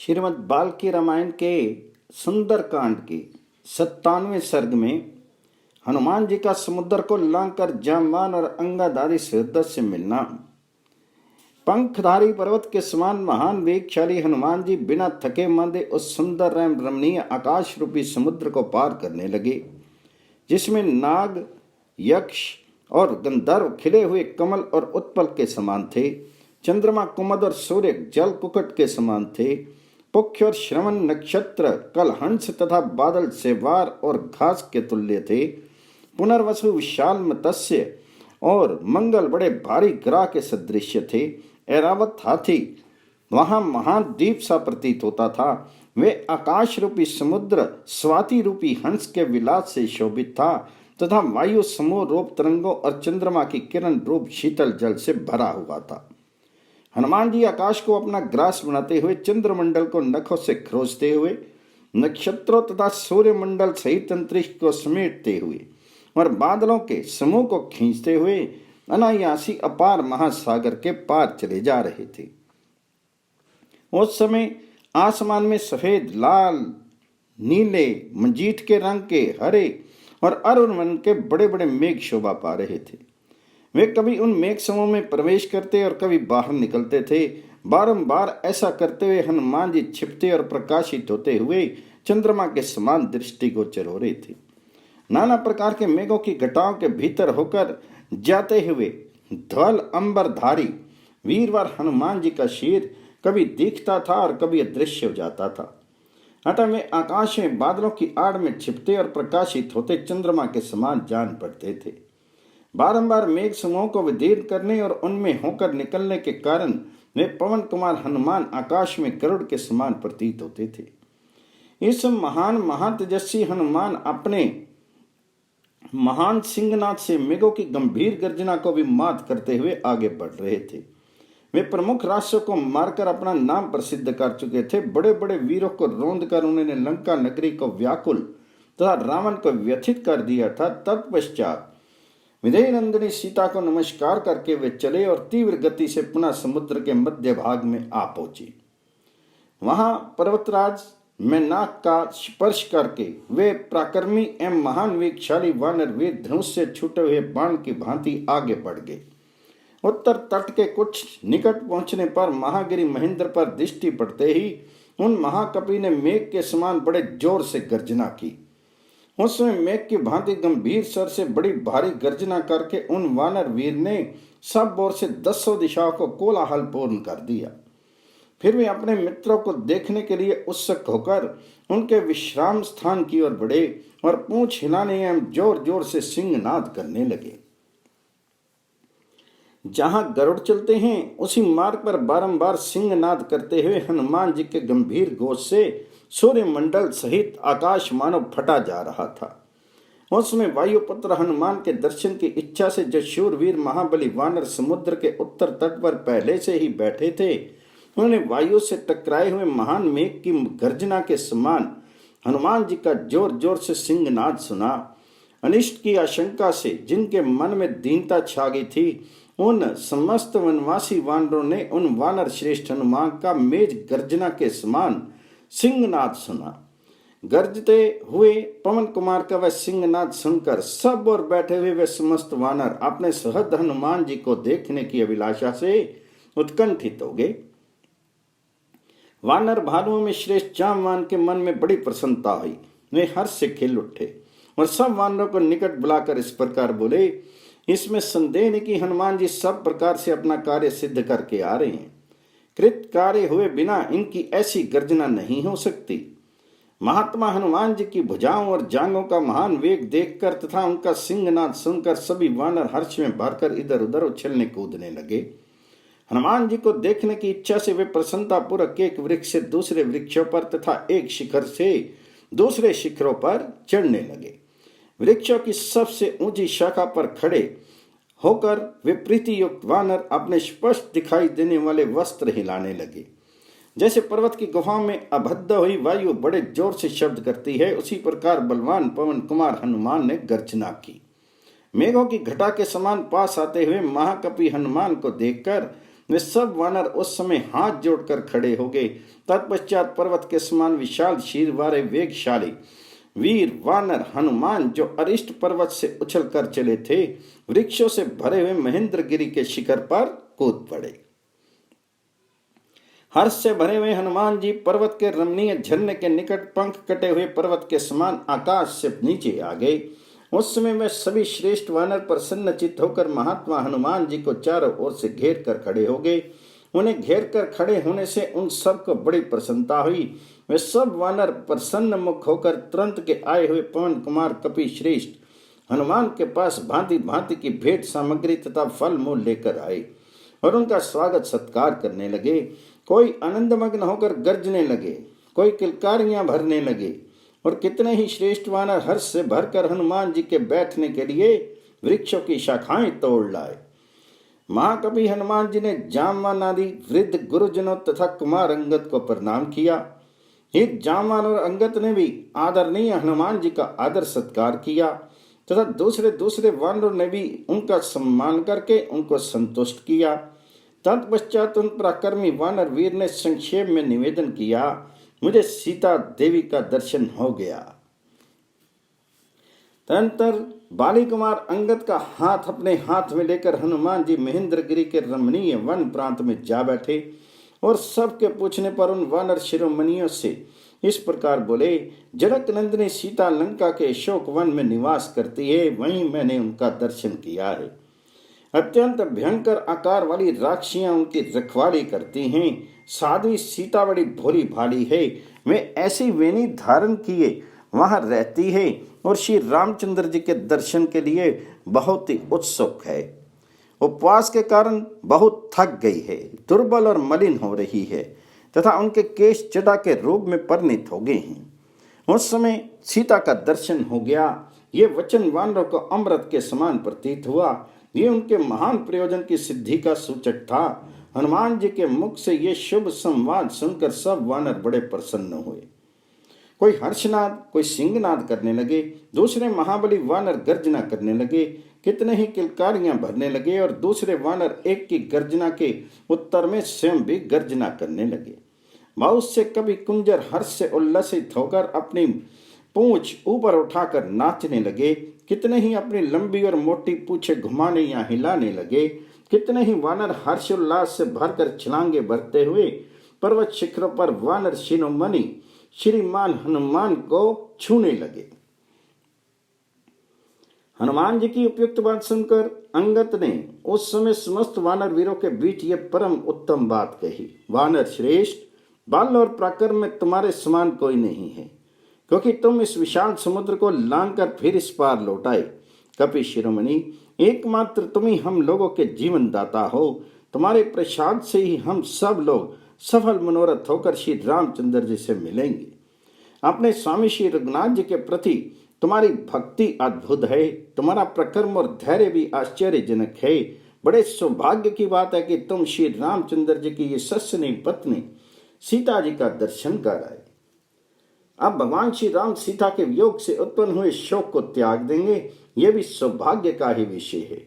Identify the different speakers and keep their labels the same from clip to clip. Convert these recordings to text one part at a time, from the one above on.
Speaker 1: श्रीमद् बाल्की रामायण के सुंदर कांड के 97वें सर्ग में हनुमान जी का समुद्र को लांघकर जाम्बान और अंगाधारी सुहृद से मिलना। पंखधारी पर्वत के समान महान वेगशाली हनुमान जी बिना थके मांदे उस सुंदर एवं रमणीय आकाश रूपी समुद्र को पार करने लगे, जिसमें नाग, यक्ष और गंधर्व खिले हुए कमल और उत्पल के समान थे। चंद्रमा, कुमुद और सूर्य जल कुक्कुट के समान थे। पुख्य और श्रवण नक्षत्र कलहंस तथा बादल सेवार और घास के तुल्य थे। पुनर्वसु विशाल मत्स्य और मंगल बड़े भारी ग्राह के सदृश थे। ऐरावत हाथी वहां महान द्वीप सा प्रतीत होता था। वे आकाश रूपी समुद्र स्वाति रूपी हंस के विलास से शोभित था तथा वायु समूह रूप तरंगों और चंद्रमा की किरण रूप शीतल जल से भरा हुआ था। हनुमान जी आकाश को अपना ग्रास बनाते हुए, चंद्रमंडल को नखों से खरोचते हुए, नक्षत्रों तथा सूर्यमंडल सहित अंतरिक्ष को समेटते हुए और बादलों के समूह को खींचते हुए अनायासी अपार महासागर के पार चले जा रहे थे। उस समय आसमान में सफेद, लाल, नीले, मंजीठ के रंग के, हरे और अरुण वर्ण के बड़े बड़े मेघ शोभा पा रहे थे। वे कभी उन मेघ समूह में प्रवेश करते और कभी बाहर निकलते थे। बारंबार ऐसा करते हुए हनुमान जी छिपते और प्रकाशित होते हुए चंद्रमा के समान दृष्टि को हो रहे थे। नाना प्रकार के मेघों की घटाओं के भीतर होकर जाते हुए धवल अंबरधारी वीरवर हनुमान जी का शीर कभी दिखता था और कभी अदृश्य हो जाता था। अतः वे आकाश में बादलों की आड़ में छिपते और प्रकाशित होते चंद्रमा के समान जान पड़ते थे। बारंबार मेघ समूह को विदीर्ण करने और उनमें होकर निकलने के कारण वे पवन कुमार हनुमान आकाश में गरुड़ के समान प्रतीत होते थे। इस महान महातेजस्वी हनुमान अपने महान सिंहनाद से मेघों की गंभीर गर्जना को भी मात करते हुए आगे बढ़ रहे थे। वे प्रमुख राष्ट्रों को मारकर अपना नाम प्रसिद्ध कर चुके थे। बड़े बड़े वीरों को रौंद कर उन्होंने लंका नगरी को व्याकुल तथा रावण को व्यथित कर दिया था। तत्पश्चात विदेह नंदिनी सीता को नमस्कार करके वे चले और तीव्र गति से पुनः समुद्र के मध्य भाग में आ पहुंचे। वहां पर्वतराज मेनाक का स्पर्श करके वे पराक्रमी एवं महान वेगशाली वानर वीर धनुष से छूटे हुए बाण की भांति आगे बढ़ गए। उत्तर तट के कुछ निकट पहुंचने पर महागिरी महेंद्र पर दृष्टि पड़ते ही उन महाकपि ने मेघ के समान बड़े जोर से गर्जना की। उसमें मेघ की भांति गंभीर स्वर से बड़ी भारी गर्जना करके उन वानर वीर ने सब ओर से 10 दिशाओं को कोलाहल पूर्ण कर दिया। फिर वे अपने मित्रों को देखने के लिए उत्सुक होकर उनके विश्राम स्थान की ओर बढ़े और पूंछ हिलाने एवं जोर जोर से सिंहनाद करने लगे। जहां गरुड़ चलते हैं उसी मार्ग पर बारंबार सिंहनाद करते हुए हनुमान जी के गंभीर घोष से सूर्यमंडल सहित आकाश मानव फटा जा रहा था। उसमें वायुपुत्र हनुमान के दर्शन की इच्छा से जो शूरवीर महाबली वानर समुद्र के उत्तर तट पर पहले से ही बैठे थे, उन्होंने वायु से टकराए हुए महान मेघ की गर्जना के समान हनुमान जी का जोर जोर से सिंहनाद सुना। अनिष्ट की आशंका से जिनके मन में दीनता छा गई थी, उन समस्त वनवासी वानरों ने उन वानर श्रेष्ठ हनुमान का मेघ गर्जना के समान सिंहनाद सुना। गर्जते हुए पवन कुमार का वह सिंहनाद सुनकर सब और बैठे हुए वे समस्त वानर अपने सहृद हनुमान जी को देखने की अभिलाषा से उत्कंठित हो गए। वानर भालुओं में श्रेष्ठ जाम्बान के मन में बड़ी प्रसन्नता हुई। वे हर्ष से खिल उठे और सब वानरों को निकट बुलाकर इस प्रकार बोले, इसमें संदेह नहीं कि हनुमान जी सब प्रकार से अपना कार्य सिद्ध करके आ रहे हैं। कृत कार्य हुए बिना इनकी ऐसी गर्जना नहीं हो सकती। महात्मा हनुमान जी की भुजाओं और जांघों का महान वेग देखकर तथा उनका सिंहनाद सुनकर सभी वानर हर्ष में भरकर इधर उधर उछलने कूदने लगे। हनुमान जी को देखने की इच्छा से वे प्रसन्नता पूर्वक एक वृक्ष से दूसरे वृक्षों पर तथा एक शिखर से दूसरे शिखरों पर चढ़ने लगे। वृक्षों की सबसे ऊंची शाखा पर खड़े होकर वे प्रीति युक्त वानर अपने स्पष्ट दिखाई देने वाले वस्त्र हिलाने लगे। जैसे पर्वत की गुफाओं में अभद्र हुई वायु बड़े जोर से शब्द करती है, उसी प्रकार बलवान पवन कुमार हनुमान ने गर्जना की। मेघों की घटा के समान पास आते हुए महाकपि हनुमान को देखकर वे सब वानर उस समय हाथ जोड़कर खड़े हो गए। तत्पश्चात पर्वत के समान विशाल शीर वाले वेगशाली वीर वानर हनुमान, जो अरिष्ट पर्वत से उछल कर चले थे, वृक्षों से भरे हुए महेंद्रगिरी के शिखर पर कूद पड़े। हर्ष से भरे हुए हनुमान जी पर्वत के रमणीय झरने के निकट पंख कटे हुए पर्वत के समान आकाश से नीचे आ गए। उस समय वे सभी श्रेष्ठ वानर प्रसन्नचित्त होकर महात्मा हनुमान जी को चारों ओर से घेर कर खड़े हो गए। उन्हें घेर कर खड़े होने से उन सबको बड़ी प्रसन्नता हुई। वे सब वानर प्रसन्न मुख होकर तुरंत के आए हुए पवन कुमार कपि श्रेष्ठ हनुमान के पास भांति भांति की भेंट सामग्री तथा फल मूल लेकर आए और उनका स्वागत सत्कार करने लगे। कोई आनंदमग्न होकर गर्जने लगे, कोई किलकारियां भरने लगे और कितने ही श्रेष्ठ वानर हर्ष से भरकर हनुमान जी के बैठने के लिए वृक्षों की शाखाएं तोड़ लाए। महाकवि हनुमान जी ने जामवान आदि वृद्ध गुरुजनों तथा कुमार अंगद को प्रणाम किया। हित जामवान और अंगद ने भी आदरणीय हनुमान जी का आदर सत्कार किया तथा दूसरे वानरों ने भी उनका सम्मान करके उनको संतुष्ट किया। तत्पश्चात उन पराक्रमी वानर वीर ने संक्षेप में निवेदन किया, मुझे सीता देवी का दर्शन हो गया। तदंतर बाली कुमार अंगद का हाथ अपने हाथ में लेकर हनुमान जी महेंद्रगिरी के रमणीय वन प्रांत में जा बैठे और सबके पूछने पर उन वानर शिरोमणियों से इस प्रकार बोले, जनक नंदिनी सीता लंका के अशोक वन में निवास करती है, वहीं मैंने उनका दर्शन किया है। अत्यंत भयंकर आकार वाली राक्षियां उनकी रखवाली करती हैं। साध्वी सीता बड़ी भोली भाली है, वे ऐसी वेणी धारण किए वहां रहती है और श्री रामचंद्र जी के दर्शन के लिए बहुत ही उत्सुक है। उपवास के कारण बहुत थक गई है, दुर्बल और मलिन हो रही है तथा उनके केश जटा के रूप में परिणित हो गए हैं। उस समय सीता का दर्शन हो गया। ये वचन वानरों को अमृत के समान प्रतीत हुआ। ये उनके महान प्रयोजन की सिद्धि का सूचक था। हनुमान जी के मुख से ये शुभ संवाद सुनकर सब वानर बड़े प्रसन्न हुए। कोई हर्षनाद, कोई सिंहनाद करने लगे, दूसरे महाबली वानर गर्जना करने लगे, कितने ही किलकारियां भरने लगे और दूसरे वानर एक की गर्जना के उत्तर में स्वयं भी गर्जना करने लगे। बहुत से कवि कुंजर हर्ष से उल्लसित होकर अपनी पूंछ ऊपर उठाकर नाचने लगे, कितने ही अपनी लंबी और मोटी पूंछें घुमाने या हिलाने लगे, कितने ही वानर हर्षोल्लास से भरकर छलांगे भरते हुए पर्वत शिखरों पर वानर शिरोमणि श्रीमान हनुमान को छूने लगे। हनुमान जी की उपयुक्त बात सुनकर अंगद ने उस समय समस्त वानर वीरों के बीच ये परम उत्तम बात कही, वानर श्रेष्ठ, बल और पराक्रम में तुम्हारे समान कोई नहीं है, क्योंकि तुम इस विशाल समुद्र को लांघकर फिर इस पार लौट आए। कपि शिरोमणि, एकमात्र तुम ही हम लोगों के जीवन दाता हो। तुम्हारे प्रसाद से ही हम सब लोग सफल मनोरथ होकर श्री रामचंद्र जी से मिलेंगे। अपने स्वामी श्री रघुनाथ जी के प्रति तुम्हारी भक्ति अद्भुत है, तुम्हारा प्रकर्म और धैर्य भी आश्चर्यजनक है। बड़े सौभाग्य की बात है कि तुम श्री रामचंद्र जी की ये सस्नी पत्नी सीता जी का दर्शन कर आए। अब भगवान श्री राम सीता के वियोग से उत्पन्न हुए शोक को त्याग देंगे, यह भी सौभाग्य का ही विषय है।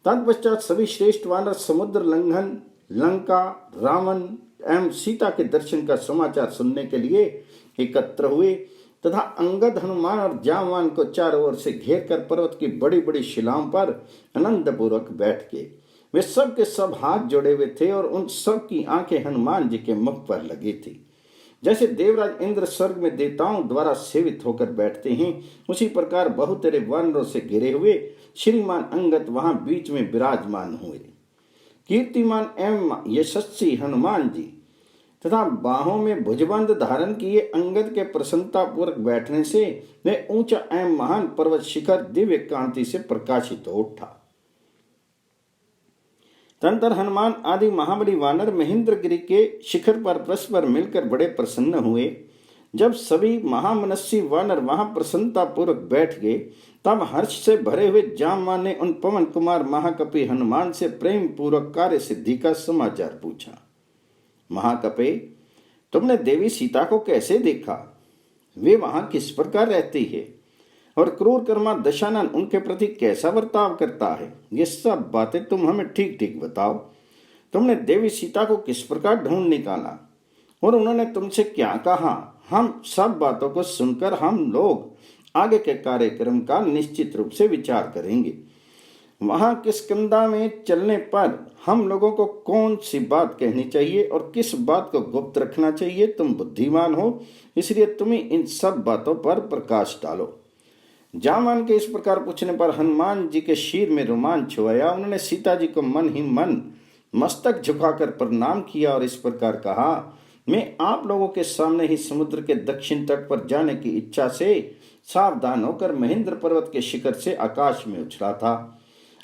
Speaker 1: तत्पश्चात सभी श्रेष्ठ वानर समुद्र लंघन, लंका, रावण एवं सीता के दर्शन का समाचार सुनने के लिए एकत्र हुए तथा अंगद, हनुमान और जामवान को चारों ओर से घेर कर पर्वत की बड़ी बड़ी शिलाओं पर आनंद पूर्वक बैठ गए। वे सब के सब हाथ जोड़े हुए थे और उन सब की आंखें हनुमान जी के मुख पर लगी थी। जैसे देवराज इंद्र स्वर्ग में देवताओं द्वारा सेवित होकर बैठते हैं, उसी प्रकार बहुतेरे वानरों से घिरे हुए श्रीमान अंगद वहां बीच में विराजमान हुए। कीर्तिमान एवं यशस्वी हनुमान जी तथा बाहों में भुजबंद धारण किए अंगद के प्रसन्नता पूर्वक बैठने से वे ऊंचा एवं महान पर्वत शिखर दिव्य कांति से प्रकाशित हो उठा। तदंतर हनुमान आदि महाबली वानर महेंद्रगिरी के शिखर पर परस्पर मिलकर बड़े प्रसन्न हुए। जब सभी महामनस्वी वानर वहां प्रसन्नता पूर्वक बैठ गए, तब हर्ष से भरे हुए जामवान ने उन पवन कुमार महाकपि हनुमान से प्रेम पूर्वक कार्य सिद्धि का समाचार पूछा। महाकपे, तुमने देवी सीता को कैसे देखा? वे वहां किस प्रकार रहती है और क्रूर कर्मा दशानन उनके प्रति कैसा बर्ताव करता है? ये सब बातें तुम हमें ठीक ठीक बताओ। तुमने देवी सीता को किस प्रकार ढूंढ निकाला और उन्होंने तुमसे क्या कहा, हम सब बातों को सुनकर हम लोग आगे के कार्यक्रम का निश्चित रूप से विचार करेंगे। वहां किष्किंधा में चलने पर हम लोगों को कौन सी बात कहनी चाहिए और किस बात को गुप्त रखना चाहिए। तुम बुद्धिमान हो, इसलिए तुम्हें इन सब बातों पर प्रकाश डालो। जामान के इस प्रकार पूछने पर हनुमान जी के शीर में रोमांच छुआया। उन्होंने सीता जी को मन ही मन मस्तक झुकाकर प्रणाम किया और इस प्रकार कहा, मैं आप लोगों के सामने ही समुद्र के दक्षिण तट पर जाने की इच्छा से सावधान होकर महेंद्र पर्वत के शिखर से आकाश में उछला था।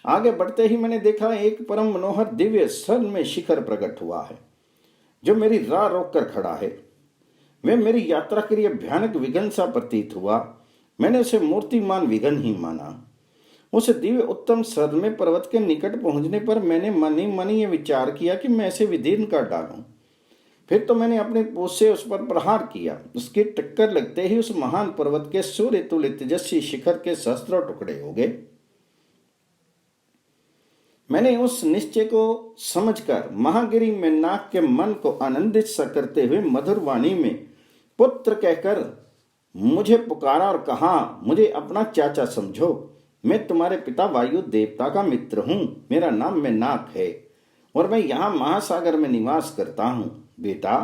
Speaker 1: आगे बढ़ते ही मैंने देखा एक परम मनोहर दिव्य स्वर्ण में शिखर प्रकट हुआ है जो मेरी राह रोक कर खड़ा है। वे मेरी यात्रा के लिए भयानक विघ्न सा प्रतीत हुआ। मैंने उसे मूर्तिमान विघ्न ही माना। उस दिव्य उत्तम स्वर्ण में पर्वत के निकट पहुंचने पर मैंने मन ही मन ये विचार किया कि मैं इसे विदीर्ण कर डालूं। फिर तो मैंने अपने पूंछ से उस पर प्रहार किया। उसकी टक्कर लगते ही उस महान पर्वत के सूर्य तुल्य तेजस्वी शिखर के सहस्त्रों टुकड़े हो गए। मैंने उस निश्चय को समझकर महागिरी में नाग के मन को आनंदित सा करते हुए मधुर वाणी में पुत्र कहकर मुझे पुकारा और कहा, मुझे अपना चाचा समझो। मैं तुम्हारे पिता वायु देवता का मित्र हूँ। मेरा नाम मेनाक है और मैं यहाँ महासागर में निवास करता हूँ। बेटा,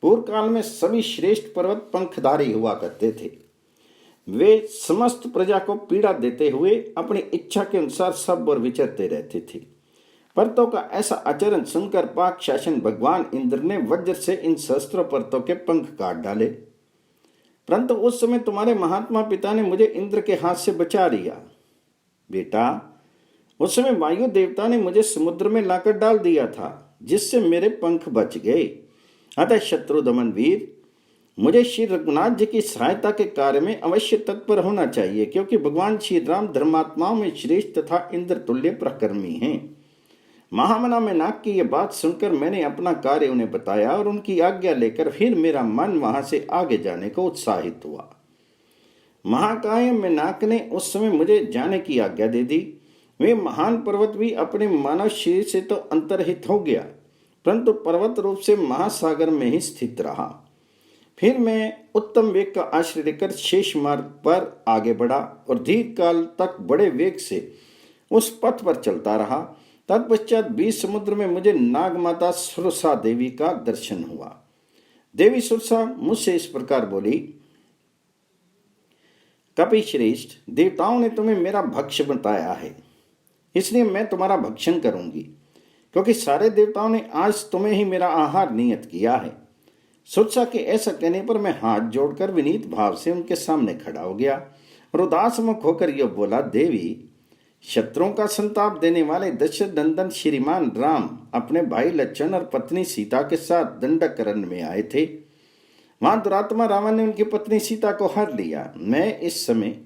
Speaker 1: पूर्व काल में सभी श्रेष्ठ पर्वत पंखधारी हुआ करते थे। वे समस्त प्रजा को पीड़ा देते हुए अपनी इच्छा के अनुसार सब और विचरते रहते थे। पर्वतों का ऐसा आचरण सुनकर पाक शासन भगवान इंद्र ने वज्र से इन सहस्त्रों पर्वतों के पंख काट डाले। परंतु उस समय तुम्हारे महात्मा पिता ने मुझे इंद्र के हाथ से बचा लिया। बेटा, उस समय वायु देवता ने मुझे समुद्र में लाकर डाल दिया था, जिससे मेरे पंख बच गए। अतः शत्रु दमन वीर, मुझे श्री रघुनाथ जी की सहायता के कार्य में अवश्य तत्पर होना चाहिए, क्योंकि भगवान श्री राम धर्मात्माओं में श्रेष्ठ तथा इंद्र तुल्य प्रकर्मी हैं। महामना मेनाक की यह बात सुनकर मैंने अपना कार्य उन्हें बताया और उनकी आज्ञा लेकर फिर मेरा मन वहां से आगे जाने को उत्साहित हुआ। महाकाय मेनाक ने उस समय मुझे जाने की आज्ञा दे दी। वे महान पर्वत भी अपने मानव शरीर से तो अंतर्हित हो गया, परंतु पर्वत रूप से महासागर में ही स्थित रहा। फिर मैं उत्तम वेग का आश्रय लेकर शेष मार्ग पर आगे बढ़ा और दीर्घ काल तक बड़े वेग से उस पथ पर चलता रहा। तत्पश्चात बीच समुद्र में मुझे नागमाता सुरसा देवी का दर्शन हुआ। देवी सुरसा मुझसे इस प्रकार बोली, कपि श्रेष्ठ, देवताओं ने तुम्हें मेरा भक्ष्य बताया है, इसलिए मैं तुम्हारा भक्षण करूंगी, क्योंकि सारे देवताओं ने आज तुम्हें ही मेरा आहार नियत किया है। सुरसा के ऐसा कहने पर मैं हाथ जोड़कर विनीत भाव से उनके सामने खड़ा हो गया और उदास मुख होकर यह बोला, देवी, शत्रुओं का संताप देने वाले दशरथ नंदन श्रीमान राम अपने भाई लक्ष्मण और पत्नी सीता के साथ दंडकरण में आए थे। वहां दुरात्मा रावण ने उनकी पत्नी सीता को हर लिया। मैं इस समय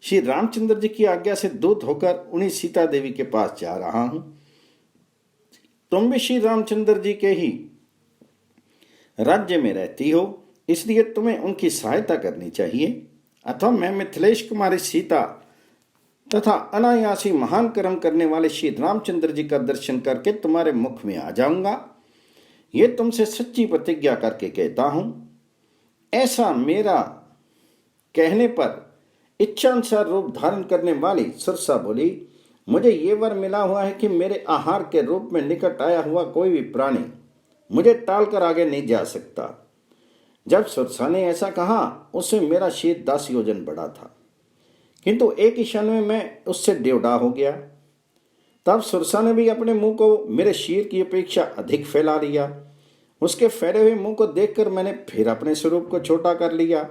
Speaker 1: श्री रामचंद्र जी की आज्ञा से दूत होकर उन्हीं सीता देवी के पास जा रहा हूं। तुम भी श्री रामचंद्र जी के ही राज्य में रहती हो, इसलिए तुम्हें उनकी सहायता करनी चाहिए। अथवा मैं मिथिलेश कुमारी सीता तथा अनायासी महान कर्म करने वाले श्री रामचंद्र जी का दर्शन करके तुम्हारे मुख में आ जाऊंगा। ये तुमसे सच्ची प्रतिज्ञा करके कहता हूं। ऐसा मेरा कहने पर इच्छानुसार रूप धारण करने वाली सुरसा बोली, मुझे ये वर मिला हुआ है कि मेरे आहार के रूप में निकट आया हुआ कोई भी प्राणी मुझे टालकर आगे नहीं जा सकता। जब सुरसा ने ऐसा कहा, उससे मेरा शीत 10 योजन बड़ा था, किंतु एक ही क्षण में मैं उससे डेवढ़ा हो गया। तब सुरसा ने भी अपने मुंह को मेरे शीर की अपेक्षा अधिक फैला लिया। उसके फैले हुए मुंह को देखकर मैंने फिर अपने स्वरूप को छोटा कर लिया।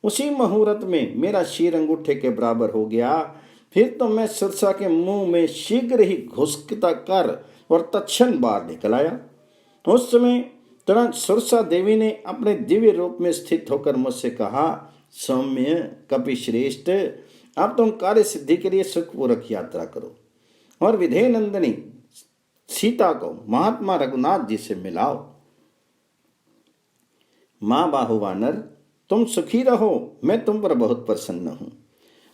Speaker 1: उसी मुहूर्त में मेरा शीर अंगूठे के बराबर हो गया। फिर तो मैं सुरसा के मुंह में शीघ्र ही घुसकता कर और तत्क्षण बाहर निकल आया। उस समय तुरंत सुरसा देवी ने अपने दिव्य रूप में स्थित होकर मुझसे कहा, सौम्य कपि श्रेष्ठ, अब तुम कार्य सिद्धि के लिए सुखपूर्वक यात्रा करो और विधेय नंदिनी सीता को महात्मा रघुनाथ जी से मिलाओ। मां बाहुवानर, तुम सुखी रहो, मैं तुम पर बहुत प्रसन्न हूं।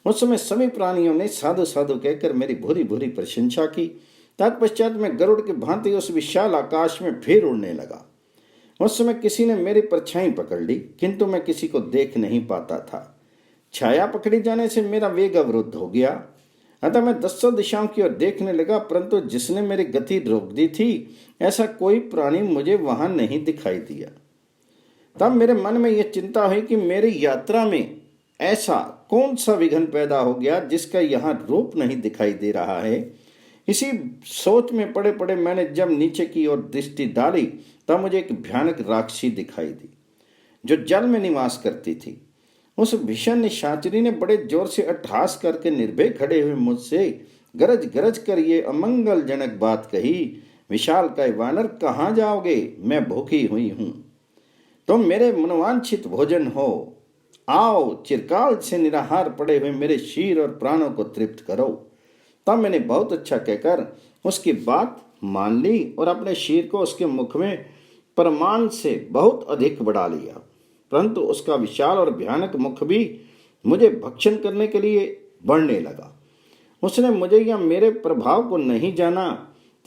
Speaker 1: उस समय सभी प्राणियों ने साधु साधु कहकर मेरी भूरी भूरी प्रशंसा की तत्पश्चात मैं गरुड़ की भांति उस विशाल आकाश में फिर उड़ने लगा। उस समय किसी ने मेरी परछाई पकड़ ली, किंतु मैं किसी को देख नहीं पाता था। छाया पकड़ी जाने से मेरा वेग अवरुद्ध हो गया, अतः मैं दसों दिशाओं की ओर देखने लगा, परंतु जिसने मेरी गति रोक दी थी ऐसा कोई प्राणी मुझे वहां नहीं दिखाई दिया। तब मेरे मन में यह चिंता हुई कि मेरी यात्रा में ऐसा कौन सा विघ्न पैदा हो गया जिसका यहाँ रूप नहीं दिखाई दे रहा है। इसी सोच में पड़े पड़े मैंने जब नीचे की ओर दृष्टि डाली तब मुझे एक भयानक राक्षसी दिखाई दी जो जल में निवास करती थी। उस भीषण निशाचरी ने बड़े जोर से अट्टहास करके निर्भय खड़े हुए मुझसे गरज गरज कर ये अमंगलजनक बात कही, विशालकाय वानर कहाँ जाओगे, मैं भूखी हुई हूं, तुम मेरे मनवांछित भोजन हो, आओ चिरकाल से निराहार पड़े हुए मेरे शीर और प्राणों को तृप्त करो। तब मैंने बहुत अच्छा कहकर उसकी बात मान ली और अपने शीर को उसके मुख में प्रमाण से बहुत अधिक बढ़ा लिया, परंतु उसका विशाल और भयानक मुख भी मुझे भक्षण करने के लिए बढ़ने लगा। उसने मुझे या मेरे प्रभाव को नहीं जाना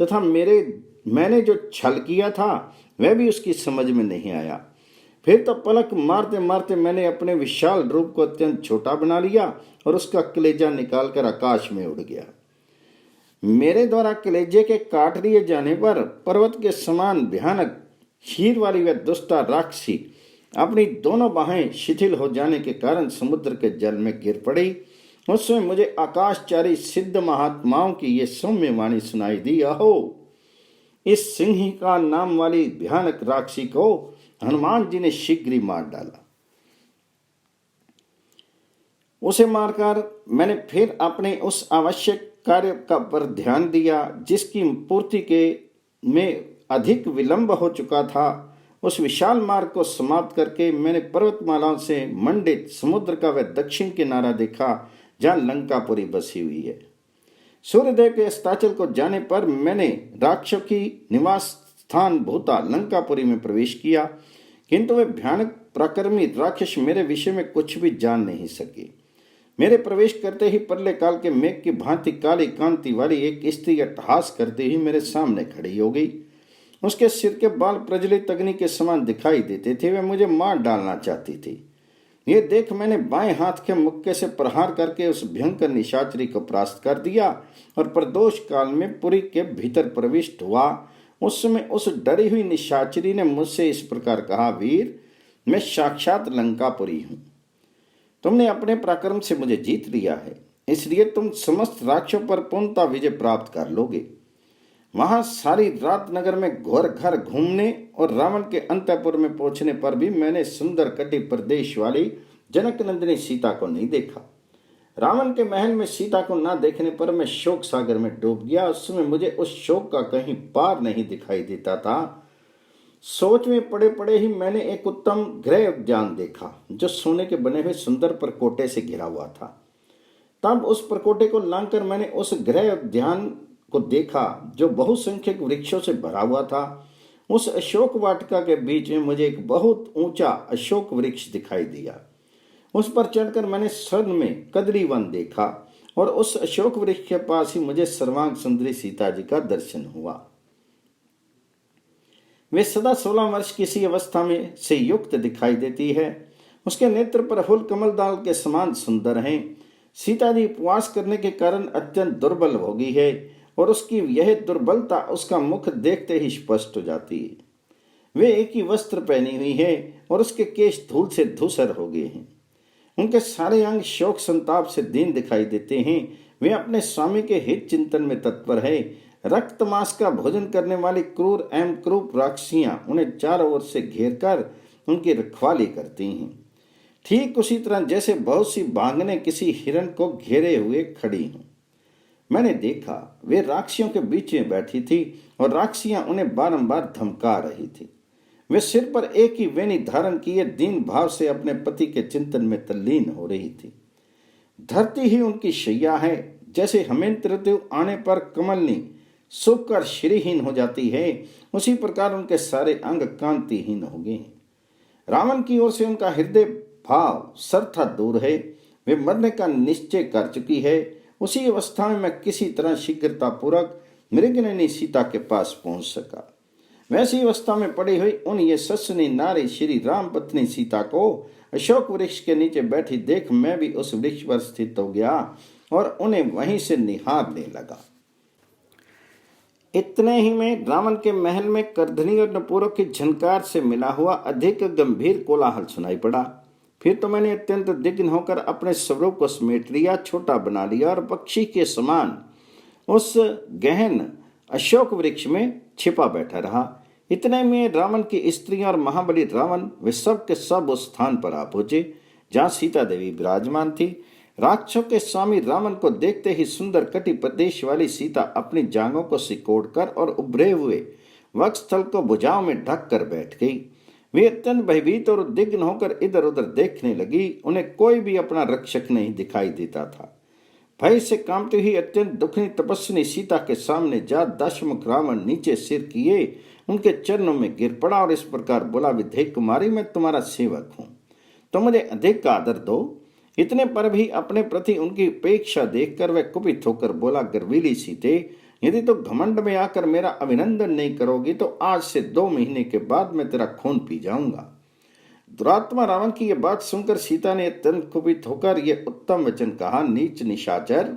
Speaker 1: तथा मैंने जो छल किया था वह भी उसकी समझ में नहीं आया। फिर तो पलक मारते मारते मैंने अपने विशाल रूप को अत्यंत छोटा बना लिया और उसका कलेजा निकालकर आकाश में उड़ गया। मेरे द्वारा कलेजे के काट दिए जाने पर पर्वत के समान भयानक शीर वाली वह दुष्टा राक्षसी अपनी दोनों बाहें शिथिल हो जाने के कारण समुद्र के जल में गिर पड़ी। उस समय मुझे आकाशचारी सिद्ध महात्माओं की ये सौम्य वाणी सुनाई दी, अहो इस सिंहिका नाम वाली भयानक राक्षसी को हनुमान जी ने शीघ्र ही मार डाला। उसे मारकर मैंने फिर अपने उस आवश्यक कार्य का पर ध्यान दिया जिसकी पूर्ति के में अधिक विलंब हो चुका था। उस विशाल मार्ग को समाप्त करके मैंने पर्वतमालाओं से मंडित समुद्र का वह दक्षिण किनारा देखा जहां लंकापुरी बसी हुई है। सूर्यदेव के अस्ताचल को जाने पर मैंने राक्षसों की निवास स्थान भूता लंकापुरी में प्रवेश किया, किंतु वे भयानक प्राक्रमी राक्षस मेरे विषय में कुछ भी जान नहीं सके। मेरे प्रवेश करते ही परले काल के मेघ की भांति काली कांति वाली एक स्त्री अट्टहास करते ही मेरे सामने खड़ी हो गई। उसके सिर के बाल प्रज्वलित अग्नि के समान दिखाई देते थे, वे मुझे मार डालना चाहती थी। ये देख मैंने बाएं हाथ के मुक्के से प्रहार करके उस भयंकर निशाचरी को परास्त कर दिया और प्रदोष काल में पुरी के भीतर प्रविष्ट हुआ। उस समय उस डरी हुई निशाचरी ने मुझसे इस प्रकार कहा, वीर मैं साक्षात लंकापुरी हूँ, तुमने अपने पराक्रम से मुझे जीत लिया है, इसलिए तुम समस्त राक्षसों पर पूर्णतः विजय प्राप्त कर लोगे। वहां सारी रात नगर में घोर घर घूमने और रावण के अंतःपुर में पहुंचने पर भी मैंने सुंदर कटी प्रदेश वाली जनक नंदिनी सीता को नहीं देखा। रावण के महल में सीता को न देखने पर मैं शोक सागर में डूब गया। उस समय मुझे उस शोक का कहीं पार नहीं दिखाई देता था। सोच में पड़े पड़े ही मैंने एक उत्तम गृह उद्यान देखा जो सोने के बने हुए सुंदर परकोटे से घिरा हुआ था। तब उस परकोटे को लांघकर मैंने उस गृह उद्यान को देखा जो बहुसंख्यक वृक्षों से भरा हुआ था। उस अशोक वाटिका के बीच में मुझे एक बहुत ऊंचा अशोक वृक्ष दिखाई दिया। उस पर चढ़कर मैंने स्वर्ण में कदली वन देखा और उस अशोक वृक्ष के पास ही मुझे सर्वांग सुंदरी सीता जी का दर्शन हुआ। वे सदा 16 वर्ष की सी अवस्था में से युक्त दिखाई देती है। उसके नेत्र पर फूल कमल दाल के समान सुंदर हैं। सीता जी उपवास करने के कारण अत्यंत दुर्बल हो गई है और उसकी यह दुर्बलता उसका मुख देखते ही स्पष्ट हो जाती है। वे एक ही वस्त्र पहनी हुई है और उसके केश धूल से धूसर हो गए हैं। उनके सारे अंग शोक संताप से दीन दिखाई देते हैं। वे अपने स्वामी के हित चिंतन में तत्पर है। रक्त मांस का भोजन करने वाली क्रूर एवं क्रूप राक्षसियां उन्हें चारों ओर से घेर कर उनकी रखवाली करती हैं, ठीक उसी तरह जैसे बहुत सी बाघने किसी हिरण को घेरे हुए खड़ी हों। मैंने देखा वे राक्षसियों के बीच में बैठी थी और राक्षसियां उन्हें बारंबार धमका रही थी। वे सिर पर एक ही वेणी धारण किए दीन भाव से अपने पति के चिंतन में तल्लीन हो रही थी। धरती ही उनकी शैया है। जैसे हेमंत ऋतु आने पर कमलनी सूखकर श्रीहीन हो जाती है, उसी प्रकार उनके सारे अंग कांतिहीन हो गए हैं। रावण की ओर से उनका हृदय भाव सर्था दूर है। वे मरने का निश्चय कर चुकी है। उसी अवस्था में मैं किसी तरह शीघ्रता पूर्वक मृगनयनी सीता के पास पहुंच सका। वैसी अवस्था में पड़ी हुई उन यशस्विनी नारी श्री राम पत्नी सीता को अशोक वृक्ष के नीचे बैठी देख मैं भी उस वृक्ष पर स्थित हो गया और उन्हें वहीं से निहारने लगा। इतने ही में रावण के महल में करधनी और नपुरों की झनकार से मिला हुआ अधिक गंभीर कोलाहल सुनाई पड़ा। फिर तो मैंने अत्यंत दिग्न होकर अपने स्वरूप को समेट लिया, छोटा बना लिया और पक्षी के समान उस गहन अशोक वृक्ष में छिपा बैठा रहा। इतने में रावण की स्त्रियां और महाबली रावण वे सब के सब उस स्थान पर आ पहुंचे जहां सीता देवी विराजमान थी। राक्षसों के स्वामी रावण को देखते ही सुंदर कटि प्रदेश वाली सीता अपनी जांघों को सिकोड़कर और उभरे हुए वक्षस्थल को भुजाओं में ढक कर बैठ गई। वे अत्यंत भयभीत और उद्विग्न होकर इधर उधर देखने लगी। उन्हें कोई भी अपना रक्षक नहीं दिखाई देता था। भय से कांपती हुई अत्यंत दुखनी तपस्विनी सीता के सामने जा दशमुख रावण नीचे सिर किए उनके चरणों में गिर पड़ा और इस प्रकार बोला, विधेय कुमारी, मैं तुम्हारा सेवक हूं, तो मुझे अधिक आदर दो। इतने पर भी अपने प्रति उनकी उपेक्षा देखकर वह कुपित होकर बोला, गर्वीली सीते, यदि तो घमंड में आकर मेरा अभिनंदन नहीं करोगी तो आज से 2 महीने के बाद मैं तेरा खून पी जाऊंगा। दुरात्मा रावण की यह बात सुनकर सीता ने अत्यंत कुपित होकर यह उत्तम वचन कहा, नीच निशाचर,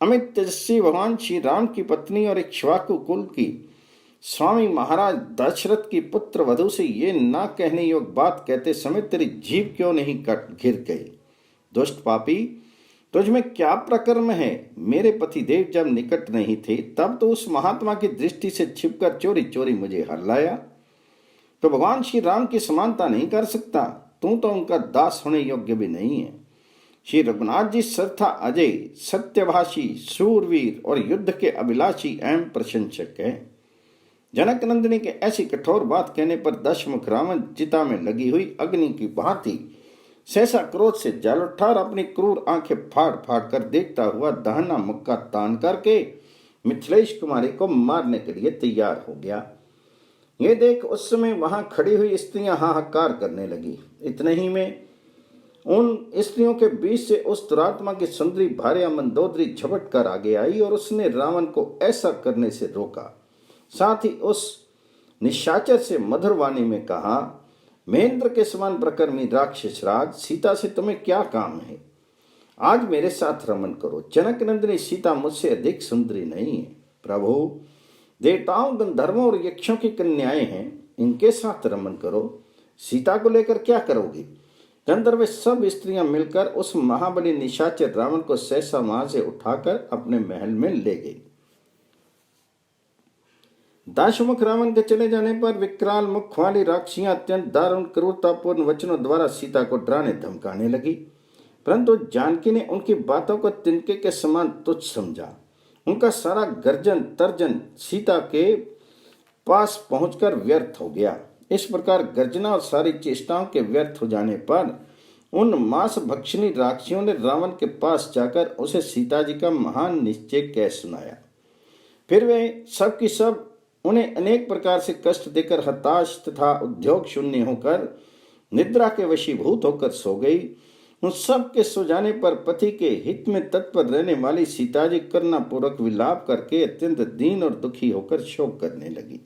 Speaker 1: अमित तेजस्वी भगवान श्री राम की पत्नी और इक्ष्वाकु कुल की स्वामी महाराज दशरथ की पुत्र वधु से ये ना कहने योग्य बात कहते समय तेरी जीभ क्यों नहीं कट घिर गई? दुष्ट पापी, तुझमें क्या प्रकर्म है? मेरे पति देव जब निकट नहीं थे तब तो उस महात्मा की दृष्टि से छिपकर चोरी चोरी मुझे हरलाया, तो भगवान श्री राम की समानता नहीं कर सकता? तू तो उनका दास होने योग्य भी नहीं है। श्री रघुनाथ जी सर्था अजय, सत्यभाषी, शूरवीर और युद्ध के अभिलाषी एवं प्रशंसक है। जनक नंदिनी के ऐसी कठोर बात कहने पर दशमुख रावण चिता में लगी हुई अग्नि की भांति सहसा क्रोध से जल उठा और अपनी क्रूर आंखें फाड़ फाड़ कर देखता हुआ दाहिना मुक्का तान करके मिथिलेश कुमारी को मारने के लिए तैयार हो गया। ये देख उस समय वहां खड़ी हुई स्त्रियां हाहाकार करने लगी। इतने ही में उन स्त्रियों के बीच से उस दुरात्मा की सुंदरी भार्या मंदोदरी झपट कर आगे आई और उसने रावण को ऐसा करने से रोका। साथ ही उस निशाचर से मधुर वाणी में कहा, महेंद्र के समान प्रकर्मी राक्षस राज, सीता से तुम्हें क्या काम है? आज मेरे साथ रमन करो। जनक नंदिनी सीता मुझसे अधिक सुंदरी नहीं है। प्रभु, देवताओं, गंधर्वों और यक्षों की कन्याएं हैं, इनके साथ रमन करो। सीता को लेकर क्या करोगी? गंधर्व सब स्त्रियां मिलकर उस महाबली निशाचर रावण को सहसा वहां से उठाकर अपने महल में ले गई। दाशमुख रावण के चले जाने पर विकराल मुख वाली राक्षियां अत्यंत दारुण क्रूरतापूर्ण वचनों द्वारा सीता को डराने धमकाने लगी, परंतु जानकी ने उनकी बातों को तिनके के समान तुच्छ समझा। उनका सारा गर्जन तर्जन सीता के पास पहुंचकर व्यर्थ हो गया। इस प्रकार गर्जना और सारी चेष्टाओं के व्यर्थ हो जाने पर उन मांस भक्षिणी राक्षियों ने रावण के पास जाकर उसे सीता जी का महान निश्चय कह सुनाया। फिर वे सब की सब उन्हें अनेक प्रकार से कष्ट देकर हताश तथा उद्योग शून्य होकर निद्रा के वशीभूत होकर सो गई। उन सब के सो जाने पर पति के हित में तत्पर रहने वाली सीता जी करुणा पूर्वक विलाप करके अत्यंत दीन और दुखी होकर शोक करने लगी।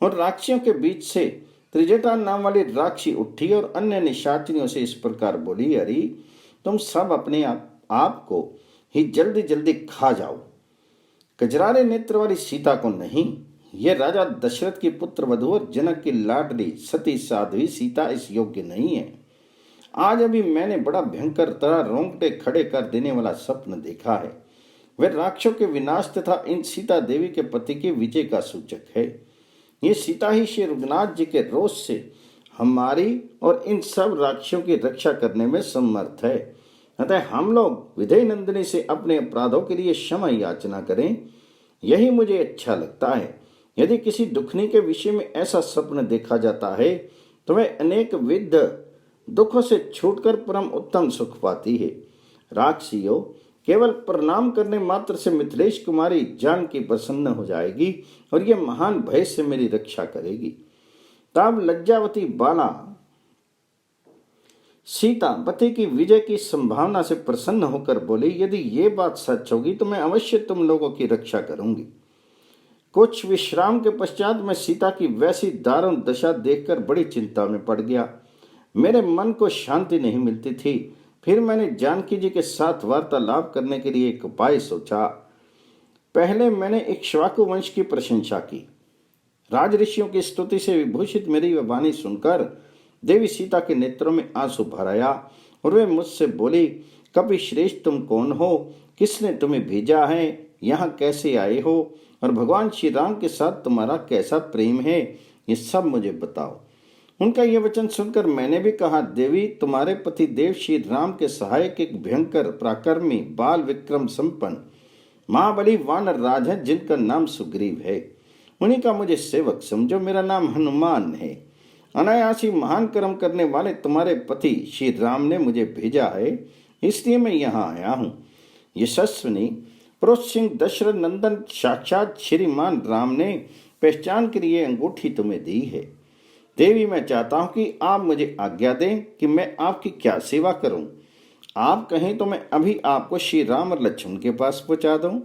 Speaker 1: और राक्षियों के बीच से त्रिजटा नाम वाली राक्षी उठी और अन्य निशाचरियों से इस प्रकार बोली, अरे तुम सब अपने आप को ही जल्दी जल्दी खा जाओ, कजरारे नेत्र वाली सीता को नहीं। यह राजा दशरथ की पुत्र वधू और जनक की लाडली सती साध्वी सीता इस योग्य नहीं है। आज अभी मैंने बड़ा भयंकर तरह रोंगटे खड़े कर देने वाला स्वप्न देखा है। वह राक्षसों के विनाश तथा इन सीता देवी के पति के विजय का सूचक है। ये सीता ही श्री रघुनाथ जी के रोष से हमारी और इन सब राक्षसों की रक्षा करने में समर्थ है। अतः हम लोग विधेय नंदिनी से अपने अपराधों के लिए क्षमा याचना करें, यही मुझे अच्छा लगता है। यदि किसी दुखनी के विषय में ऐसा स्वप्न देखा जाता है तो वह अनेक विध दुखों से छूटकर परम उत्तम सुख पाती है। राक्षसियों, केवल प्रणाम करने मात्र से मिथिलेश कुमारी जानकी प्रसन्न हो जाएगी और यह महान भय से मेरी रक्षा करेगी। तब लज्जावती बाला सीता पति की विजय की संभावना से प्रसन्न होकर बोली, यदि ये बात सच होगी तो मैं अवश्य तुम लोगों की रक्षा करूंगी। कुछ विश्राम के पश्चात मैं सीता की वैसी दारुण दशा देखकर बड़ी चिंता में पड़ गया। मेरे मन को शांति नहीं मिलती थी। फिर मैंने जानकी जी के साथ वार्तालाप करने के लिए एक उपाय सोचा। पहले मैंने इक्ष्वाकु वंश की प्रशंसा की। राज ऋषियों की स्तुति से विभूषित मेरी वह वाणी सुनकर देवी सीता के नेत्रों में आंसू भर आया और वे मुझसे बोली, कपि श्रेष्ठ तुम कौन हो? किसने तुम्हें भेजा है? यहाँ कैसे आए हो? और भगवान श्री राम के साथ तुम्हारा कैसा प्रेम है? ये सब मुझे बताओ। उनका यह वचन सुनकर मैंने भी कहा, देवी, तुम्हारे पति देव श्री राम के सहायक एक भयंकर पराक्रमी बाल विक्रम संपन्न महाबली वानर राज है, जिनका नाम सुग्रीव है। उन्हीं का मुझे सेवक समझो। मेरा नाम हनुमान है। अनायासी महान कर्म करने वाले तुम्हारे पति श्री राम ने मुझे भेजा है, इसलिए मैं यहाँ आया हूँ। यशस्विनी पुरुष सिंह दशरथ नंदन साक्षात श्रीमान राम ने पहचान के लिए अंगूठी तुम्हें दी है। देवी, मैं चाहता हूँ कि आप मुझे आज्ञा दें कि मैं आपकी क्या सेवा करूँ। आप कहें तो मैं अभी आपको श्री राम और लक्ष्मण के पास पहुँचा दूँ।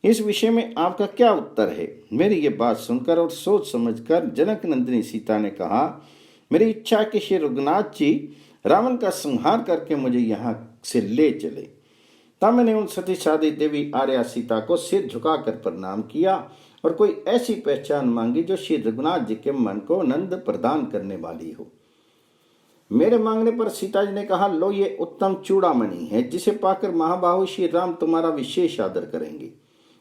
Speaker 1: इस विषय में आपका क्या उत्तर है? मेरी ये बात सुनकर और सोच समझकर जनक नंदिनी सीता ने कहा, मेरी इच्छा है कि श्री रघुनाथ जी रावण का संहार करके मुझे यहाँ से ले चले। तब मैंने उन सती साधी देवी आर्या सीता को सिर झुकाकर प्रणाम किया और कोई ऐसी पहचान मांगी जो श्री रघुनाथ जी के मन को आनंद प्रदान करने वाली हो। मेरे मांगने पर सीता जी ने कहा, लो, ये उत्तम चूड़ामणि है, जिसे पाकर महाबाहु श्री राम तुम्हारा विशेष आदर करेंगे।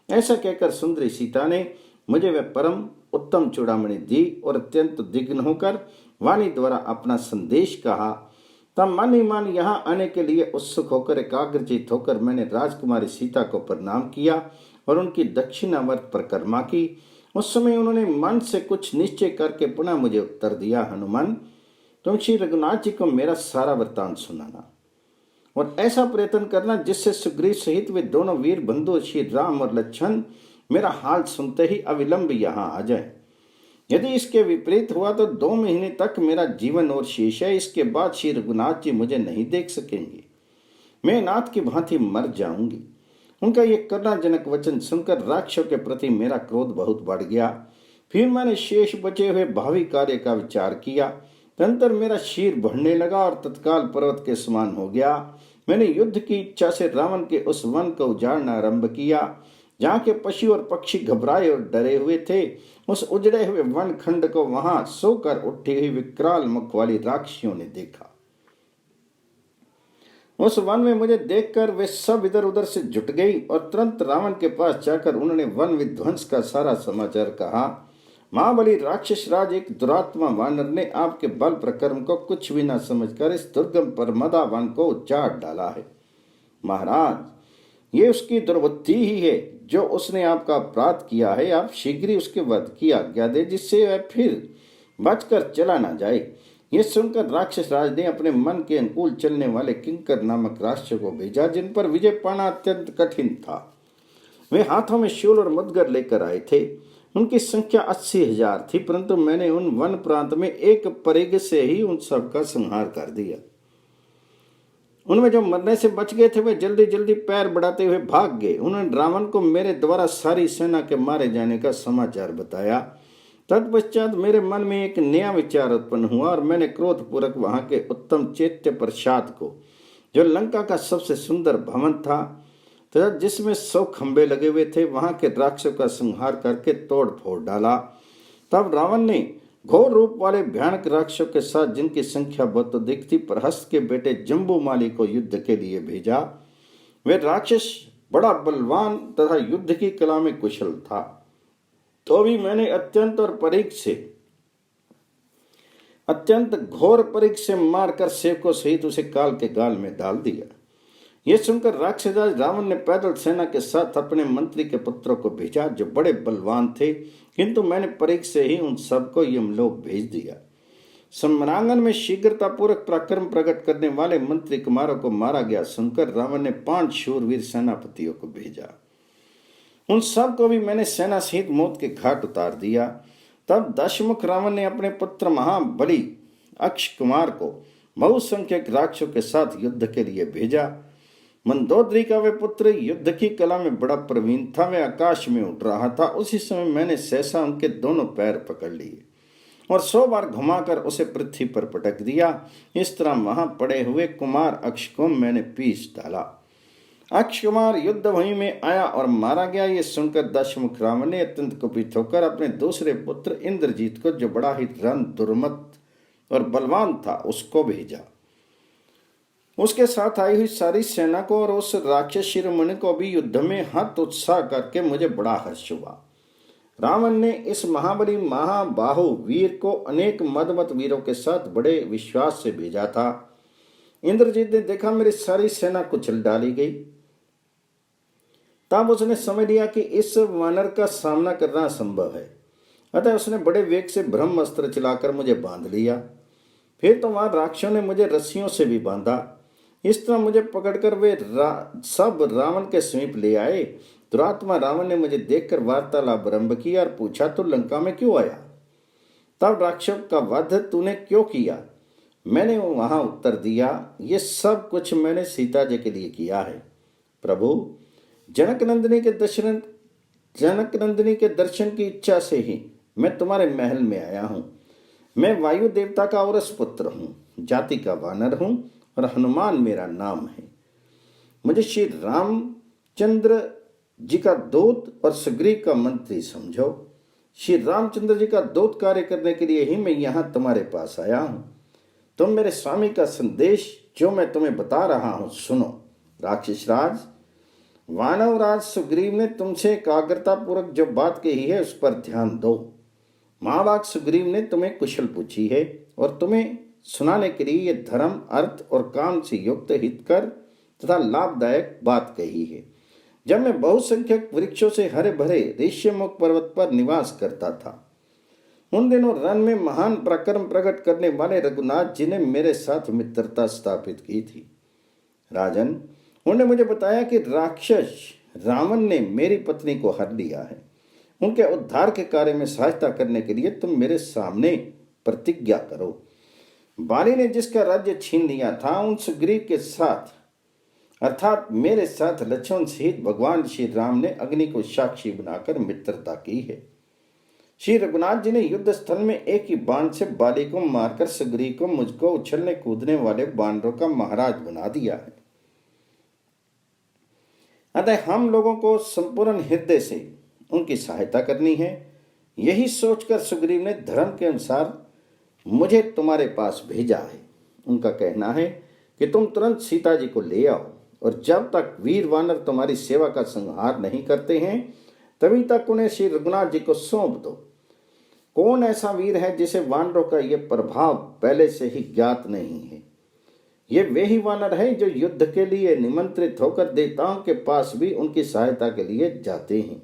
Speaker 1: ऐसा कहकर सुंदरी सीता ने मुझे वह परम उत्तम चूड़ामणि दी और अत्यंत दिग्न होकर वाणी द्वारा अपना संदेश कहा। तब मन ही मन यहाँ आने के लिए उत्सुक होकर एकाग्रचित होकर मैंने राजकुमारी सीता को प्रणाम किया और उनकी दक्षिणावर्त परिक्रमा की। उस समय उन्होंने मन से कुछ निश्चय करके पुनः मुझे उत्तर दिया, हनुमान, तुम श्री रघुनाथ जी को मेरा सारा वृत्तांत सुनाना और ऐसा प्रयत्न करना जिससे सुग्रीव सहित वे दोनों वीर बंधु श्री राम और लक्ष्मण मेरा हाल सुनते ही अविलंब यहाँ आ जाए। यदि इसके विपरीत हुआ तो 2 महीने तक मेरा जीवन और शेष है। इसके बाद श्री रघुनाथ जी मुझे नहीं देख सकेंगे। मैं नाथ की भांति मर जाऊंगी। उनका ये करुणाजनक वचन सुनकर राक्षसों के प्रति मेरा क्रोध बहुत बढ़ गया। फिर मैंने शेष बचे हुए भावी कार्य का विचार किया। तदंतर मेरा शीर बढ़ने लगा और तत्काल पर्वत के समान हो गया। मैंने युद्ध की इच्छा से रावण के उस वन को उजाड़ना आरंभ किया जहाँ के पशु और पक्षी घबराए और डरे हुए थे। उस उजड़े हुए वन खंड को वहां सोकर उठी हुई विकराल मुख वाली राक्षसियों ने देखा। उस वन में मुझे देखकर वे सब इधर उधर से जुट गई और तुरंत रावण के पास जाकर उन्होंने वन विध्वंस का सारा समाचार कहा। महाबली राक्षस राज एक दुरात्मा वानर ने आपके बल प्रकर्म को कुछ भी न समझकर इस दुर्गम परमदा वन को उजाड़ डाला है। महाराज, ये उसकी दुर्बुद्धि ही है जो उसने आपका अपराध किया है। आप शीघ्र ही उसके वध की आज्ञा दे, जिससे वह फिर बचकर चला न जाए। ये सुनकर राक्षस राज ने अपने मन के अनुकूल चलने वाले किंकर नामक राक्षस को भेजा, जिन पर विजय पाना अत्यंत कठिन था। वे हाथों में शूल और मुदगर लेकर आए थे। उनकी संख्या 80,000 थी, परंतु मैंने उन वन प्रांत में एक परिग से ही उन सबका संहार कर दिया। उनमें जो मरने से बच गए थे वे जल्दी जल्दी पैर बढ़ाते हुए भाग गए। उन्होंने रावण को मेरे द्वारा सारी सेना के मारे जाने का समाचार बताया। तत्पश्चात मेरे मन में एक नया विचार उत्पन्न हुआ और मैंने क्रोधपूर्वक वहां के उत्तम चैत्य प्रसाद को, जो लंका का सबसे सुंदर भवन था तथा जिसमें 100 खंबे लगे हुए थे, वहां के राक्षसों का संहार करके तोड़ फोड़ डाला। तब रावण ने घोर रूप वाले भयानक राक्षसों के साथ, जिनकी संख्या बहुत अधिक थी, प्रहस्त के बेटे जम्बूमाली को युद्ध के लिए भेजा। वे राक्षस बड़ा बलवान तथा युद्ध की कला में कुशल था। तो भी मैंने अत्यंत घोर परीक्षा से मारकर सेवकों सहित उसे काल के गाल में डाल दिया। यह सुनकर राक्षसराज रावण ने पैदल सेना के साथ अपने मंत्री के पुत्रों को भेजा, जो बड़े बलवान थे, किंतु मैंने परीक्षा से ही उन सबको यमलोक भेज दिया। सम्रांगन में शीघ्रतापूर्वक पराक्रम प्रकट करने वाले मंत्री कुमारों को मारा गया सुनकर रावण ने 5 शूरवीर सेनापतियों को भेजा। उन सब को भी मैंने सेना सहित मौत के घाट उतार दिया। तब दशमुख रावण ने अपने पुत्र महाबली अक्ष कुमार को बहुसंख्यक राक्षसों के साथ युद्ध के लिए भेजा। मंदोदरी का वे पुत्र युद्ध की कला में बड़ा प्रवीण था। वह आकाश में उड़ रहा था। उसी समय मैंने सहसा उनके दोनों पैर पकड़ लिए और 100 बार घुमाकर उसे पृथ्वी पर पटक दिया। इस तरह वहां पड़े हुए कुमार अक्ष को मैंने पीस डाला। अक्ष कुमार युद्ध भूमि में आया और मारा गया। ये सुनकर दशमुख रावण ने अत्यंत कुपित होकर अपने दूसरे पुत्र इंद्रजीत को, जो बड़ा ही रन दुर्मत और बलवान था, उसको भेजा। उसके साथ आई हुई सारी सेना को और उस राक्षस शिरोमणि को भी युद्ध में हत उत्साह करके मुझे बड़ा हर्ष हुआ। रावण ने इस महाबली महाबाहु वीर को अनेक मदमत वीरों के साथ बड़े विश्वास से भेजा था। इंद्रजीत ने देखा मेरी सारी सेना कुचल डाली गई। तब उसने समझ लिया कि इस वानर का सामना करना असंभव है। अतः उसने बड़े वेग से ब्रह्म अस्त्र चलाकर मुझे बांध लिया। फिर तो वहां राक्षसों ने मुझे रस्सियों से भी बांधा। इस तरह मुझे पकड़कर वे सब रावण के समीप ले आए। दुरात्मा रावण ने मुझे देखकर वार्तालाप आरंभ किया और पूछा, तू लंका में क्यों आया? तब राक्षसों का वध तूने क्यों किया? मैंने वहां उत्तर दिया, ये सब कुछ मैंने सीता जी के लिए किया है। प्रभु, जनक नंदिनी के दर्शन की इच्छा से ही मैं तुम्हारे महल में आया हूं। मैं वायु देवता का औरस पुत्र हूं, जाति का वानर हूं और हनुमान मेरा नाम है। मुझे श्री रामचंद्र जी का दूत और सुग्रीव का मंत्री समझो। श्री रामचंद्र जी का दूत कार्य करने के लिए ही मैं यहाँ तुम्हारे पास आया हूं। तुम मेरे स्वामी का संदेश जो मैं तुम्हें बता रहा हूं सुनो। राक्षस राज, वानवराज सुग्रीव ने तुमसे एकाग्रता पूर्वक जो बात कही है उस पर ध्यान दो। महाभाग सुग्रीव ने तुम्हें कुशल पूछी है और तुम्हें सुनाने के लिए ये धर्म, अर्थ और काम से युक्त हितकर तथा लाभदायक बात कही है। जब मैं बहुसंख्यक वृक्षों से हरे भरे ऋष्यमुख पर्वत पर निवास करता था, उन दिनों रन में महान पराक्रम प्रकट करने वाले रघुनाथ जी ने मेरे साथ मित्रता स्थापित की थी। राजन, उन्होंने मुझे बताया कि राक्षस रावण ने मेरी पत्नी को हर लिया है। उनके उद्धार के कार्य में सहायता करने के लिए तुम मेरे सामने प्रतिज्ञा करो। बाली ने जिसका राज्य छीन लिया था, उन सुग्रीव के साथ अर्थात मेरे साथ लक्ष्मण सहित भगवान श्री राम ने अग्नि को साक्षी बनाकर मित्रता की है। श्री रघुनाथ जी ने युद्ध स्थल में एक ही बाण से बाली को मारकर सुग्रीव को मुझको उछलने कूदने वाले बानरों का महाराज बना दिया है। अतः हम लोगों को संपूर्ण हृदय से उनकी सहायता करनी है। यही सोचकर सुग्रीव ने धर्म के अनुसार मुझे तुम्हारे पास भेजा है। उनका कहना है कि तुम तुरंत सीता जी को ले आओ और जब तक वीर वानर तुम्हारी सेवा का संहार नहीं करते हैं तभी तक उन्हें श्री रघुनाथ जी को सौंप दो। कौन ऐसा वीर है जिसे वानरों का यह प्रभाव पहले से ही ज्ञात नहीं है? ये वे ही वानर हैं जो युद्ध के लिए निमंत्रित होकर देवताओं के पास भी उनकी सहायता के लिए जाते हैं।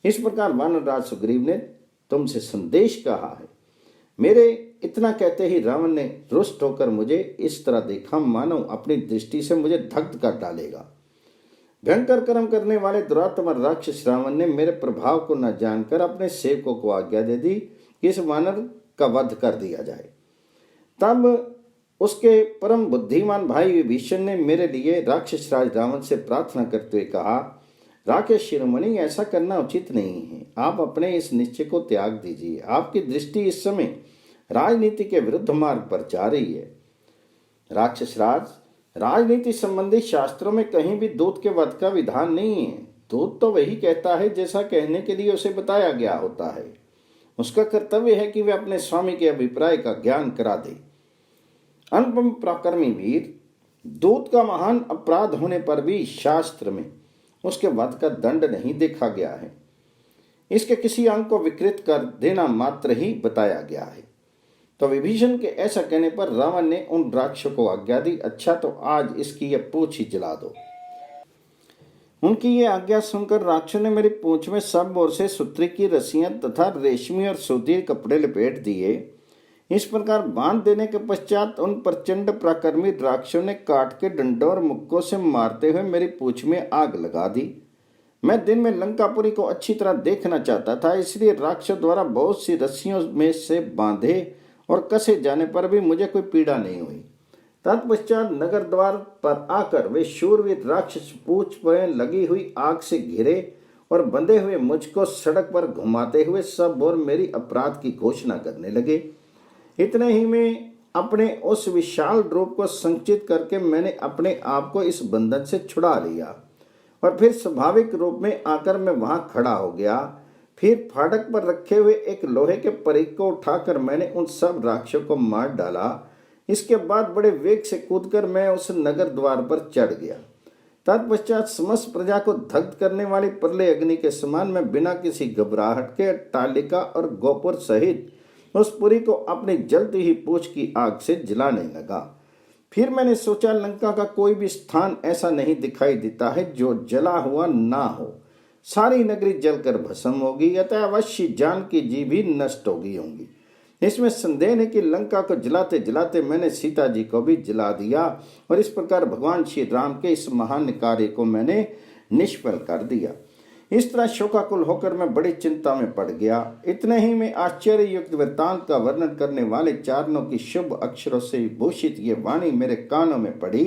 Speaker 1: इस प्रकार वानरराज सुग्रीव ने तुमसे संदेश कहा है। मेरे इतना कहते ही रावण ने रुष्ट होकर मुझे इस तरह देखा मानो अपनी दृष्टि से मुझे दग्ध कर डालेगा। भयंकर कर्म करने वाले दुरात्मा राक्षस रावण ने मेरे प्रभाव को न जानकर अपने सेवकों को आज्ञा दे दी कि इस वानर का वध कर दिया जाए। तब उसके परम बुद्धिमान भाई विभीषण ने मेरे लिए राक्षस राज रावण से प्रार्थना करते हुए कहा, राकेश शिरोमणि, ऐसा करना उचित नहीं है। आप अपने इस निश्चय को त्याग दीजिए। आपकी दृष्टि इस समय राजनीति के विरुद्ध मार्ग पर जा रही है। राक्षस राज, राजनीति संबंधी शास्त्रों में कहीं भी दूत के वध का विधान नहीं है। दूत तो वही कहता है जैसा कहने के लिए उसे बताया गया होता है। उसका कर्तव्य है कि वे अपने स्वामी के अभिप्राय का ज्ञान करा दे। अनुपम पराक्रमी वीर, दूत का महान अपराध होने पर भी शास्त्र में उसके वध का दंड नहीं देखा गया है। इसके किसी अंग को विकृत कर देना मात्र ही बताया गया है। तो विभीषण के ऐसा कहने पर रावण ने उन राक्षसों को आज्ञा दी, अच्छा तो आज इसकी यह पूंछ ही जला दो। उनकी ये आज्ञा सुनकर राक्षसों ने मेरी पूंछ में सब ओर से सूत्री की रस्सियां तथा रेशमी और सूती कपड़े लपेट दिए। इस प्रकार बांध देने के पश्चात उन प्रचंड पराक्रमी राक्षसों ने काट के डंडों और मुक्कों से मारते हुए मेरी पूंछ में आग लगा दी। मैं दिन में लंकापुरी को अच्छी तरह देखना चाहता था, इसलिए राक्षसों द्वारा बहुत सी रस्सियों में से बांधे और कसे जाने पर भी मुझे कोई पीड़ा नहीं हुई। तत्पश्चात नगर द्वार पर आकर वे शूरवीर राक्षस पूछ पर लगी हुई आग से घिरे और बंधे हुए मुझको सड़क पर घुमाते हुए सब और मेरी अपराध की घोषणा करने लगे। इतने ही में अपने उस विशाल रूप को संचित करके मैंने अपने आप को इस बंधन से छुड़ा लिया और फिर स्वाभाविक रूप में आकर मैं वहां खड़ा हो गया। फिर फाटक पर रखे हुए एक लोहे के परिघ को उठाकर मैंने उन सब राक्षसों को मार डाला। इसके बाद बड़े वेग से कूदकर मैं उस नगर द्वार पर चढ़ गया। तत्पश्चात समस्त प्रजा को दग्ध करने वाली प्रलय अग्नि के समान मैं बिना किसी घबराहट के अट्टालिका और गोपुर सहित उस पुरी को अपनी जलती ही पूंछ की आग से जलाने लगा। फिर मैंने सोचा, लंका का कोई भी स्थान ऐसा नहीं दिखाई देता है जो जला हुआ ना हो। सारी नगरी जलकर भस्म होगी, अतः अवश्य जानकी जी भी नष्ट हो गई होंगी। इसमें संदेह है कि लंका को जलाते जलाते मैंने सीता जी को भी जला दिया और इस प्रकार भगवान श्री राम के इस महान कार्य को मैंने निष्फल कर दिया। इस तरह शोकाकुल होकर मैं बड़ी चिंता में पड़ गया। इतने ही में आश्चर्य युक्त वृत्तांत का वर्णन करने वाले चारणों की शुभ अक्षरों से भूषित ये वाणी मेरे कानों में पड़ी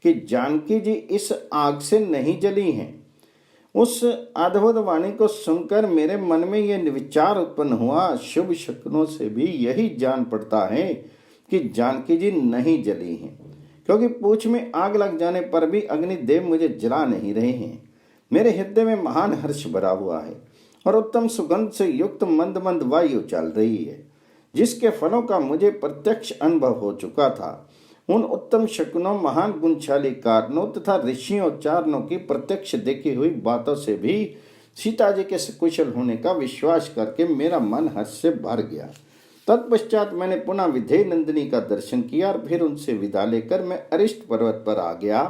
Speaker 1: कि जानकी जी इस आग से नहीं जली हैं। उस अद्भुत वाणी को सुनकर मेरे मन में यह विचार उत्पन्न हुआ, शुभ शकुनों से भी यही जान पड़ता है कि जानकी जी नहीं जली हैं, क्योंकि पूंछ में आग लग जाने पर भी अग्निदेव मुझे जला नहीं रहे हैं। मेरे हृदय में महान हर्ष भरा हुआ है और उत्तम सुगंध से युक्त मंद मंद वायु चल रही है, जिसके फलों का मुझे प्रत्यक्ष अनुभव हो चुका था। उन उत्तम शकुनों, महान गुणशाली कारणों तथा ऋषियों चारणों की प्रत्यक्ष देखी हुई बातों से भी सीता जी के सकुशल होने का विश्वास करके मेरा मन हर्ष से भर गया। तत्पश्चात मैंने पुनः विधेय नंदिनी का दर्शन किया और फिर उनसे विदा लेकर मैं अरिष्ट पर्वत पर आ गया।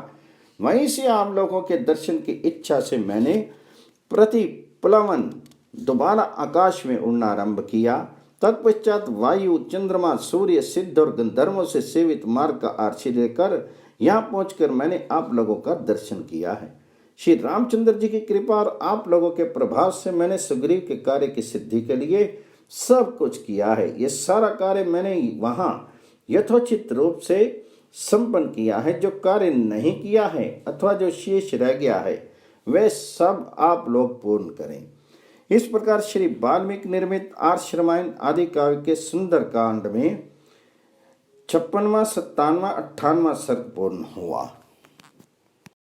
Speaker 1: वहीं से आप लोगों के दर्शन की इच्छा से मैंने प्रतिप्लवन दोबारा आकाश में उड़ना आरंभ किया। तत्पश्चात वायु, चंद्रमा, सूर्य, सिद्ध और गंधर्वों से सेवित मार्ग का आश्रय लेकर यहाँ पहुंचकर मैंने आप लोगों का दर्शन किया है। श्री रामचंद्र जी की कृपा और आप लोगों के प्रभाव से मैंने सुग्रीव के कार्य की सिद्धि के लिए सब कुछ किया है। ये सारा कार्य मैंने वहाँ यथोचित रूप से संपन्न किया है। जो कार्य नहीं किया है अथवा जो शेष रह गया है वह सब आप लोग पूर्ण करें। इस प्रकार श्री वाल्मीकि निर्मित आर्ष रामायण आदि काव्य के सुंदर कांड में 56वां, 57वां, 58वां सर्ग पूर्ण हुआ।